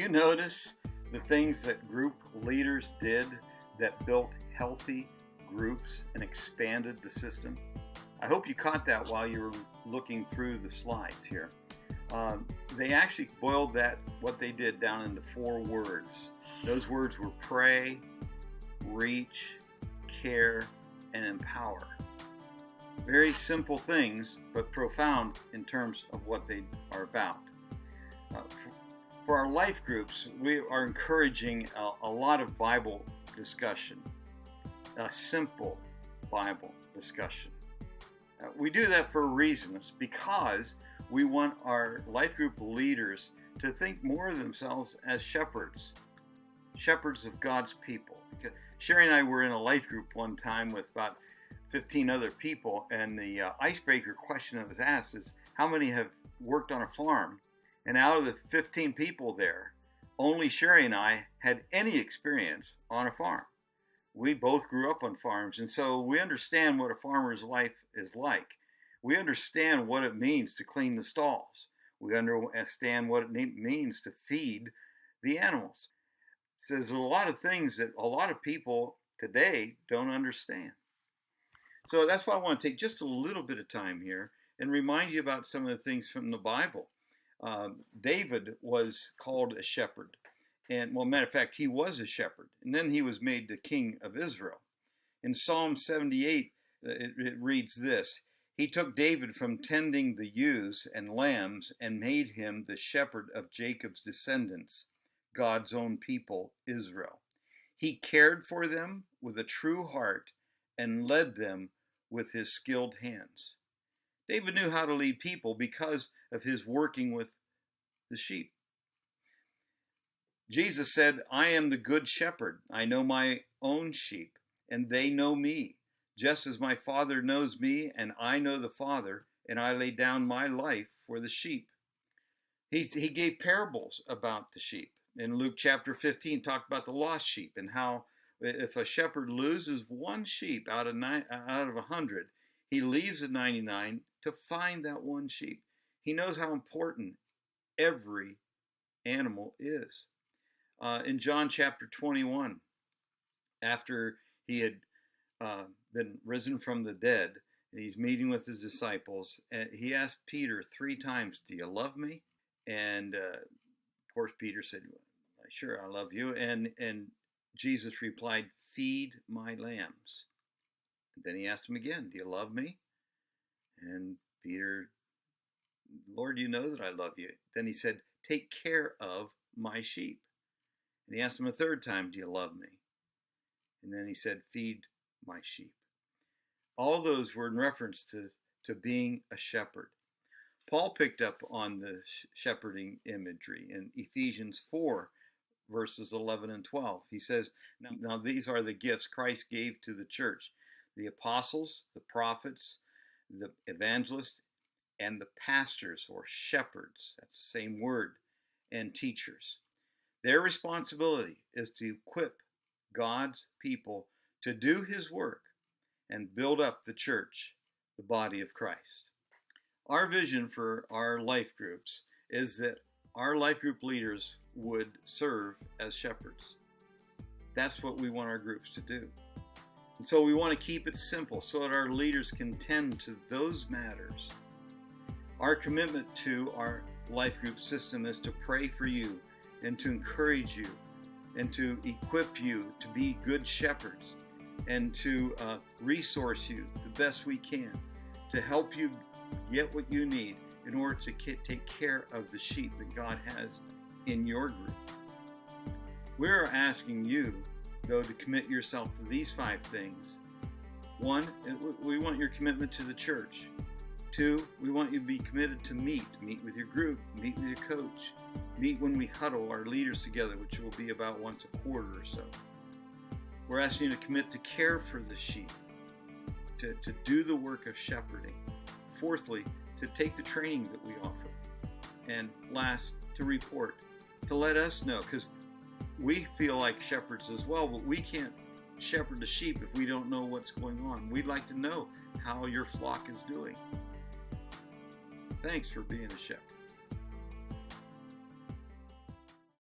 you notice the things that group leaders did that built healthy groups and expanded the system? I hope you caught that while you were looking through the slides here. They actually boiled what they did down into 4 words. Those words were pray, reach, care, and empower. Very simple things, but profound in terms of what they are about. For our life groups, we are encouraging a lot of Bible discussion, a simple Bible discussion. We do that for a reason. It's because we want our life group leaders to think more of themselves as shepherds of God's people. Sherry and I were in a life group one time with about 15 other people, and the icebreaker question that was asked is, how many have worked on a farm? And out of the 15 people there, only Sherry and I had any experience on a farm. We both grew up on farms, and so we understand what a farmer's life is like. We understand what it means to clean the stalls. We understand what it means to feed the animals. So there's a lot of things that a lot of people today don't understand. So that's why I want to take just a little bit of time here and remind you about some of the things from the Bible. David was called a shepherd. And, well, matter of fact, he was a shepherd. And then he was made the king of Israel. In Psalm 78, it reads this: He took David from tending the ewes and lambs and made him the shepherd of Jacob's descendants, God's own people, Israel. He cared for them with a true heart and led them with his skilled hands. David knew how to lead people because of his working with the sheep. Jesus said, I am the good shepherd. I know my own sheep, and they know me, just as my Father knows me, and I know the Father, and I lay down my life for the sheep. He gave parables about the sheep. In Luke chapter 15, talked about the lost sheep and how if a shepherd loses one sheep out of 100, he leaves the 99 to find that one sheep. He knows how important every animal is. In John chapter 21, after he had been risen from the dead, and he's meeting with his disciples, and he asked Peter 3 times, do you love me? And of course Peter said, sure, I love you. And Jesus replied, feed my lambs. And then he asked him again, do you love me? And Peter, Lord, you know that I love you. Then he said, take care of my sheep. And he asked him a 3rd time, do you love me? And then he said, feed my sheep. All those were in reference to being a shepherd. Paul picked up on the shepherding imagery in Ephesians 4, verses 11 and 12. He says, now these are the gifts Christ gave to the church: the apostles, the prophets, the evangelists, and the pastors or shepherds. That's the same word, and teachers. Their responsibility is to equip God's people to do his work and build up the church, the body of Christ. Our vision for our life groups is that our life group leaders would serve as shepherds. That's what we want our groups to do. And so we want to keep it simple so that our leaders can tend to those matters. Our commitment to our life group system is to pray for you and to encourage you and to equip you to be good shepherds and to resource you the best we can to help you get what you need in order to take care of the sheep that God has in your group. We're asking you, though, to commit yourself to these 5 things. 1, we want your commitment to the church. 2, we want you to be committed to meet with your group, meet with your coach, meet when we huddle our leaders together, which will be about once a quarter or so. We're asking you to commit to care for the sheep, to do the work of shepherding. 4thly, to take the training that we offer. And last, to report, to let us know, because we feel like shepherds as well, but we can't shepherd the sheep if we don't know what's going on. We'd like to know how your flock is doing. Thanks for being a shepherd.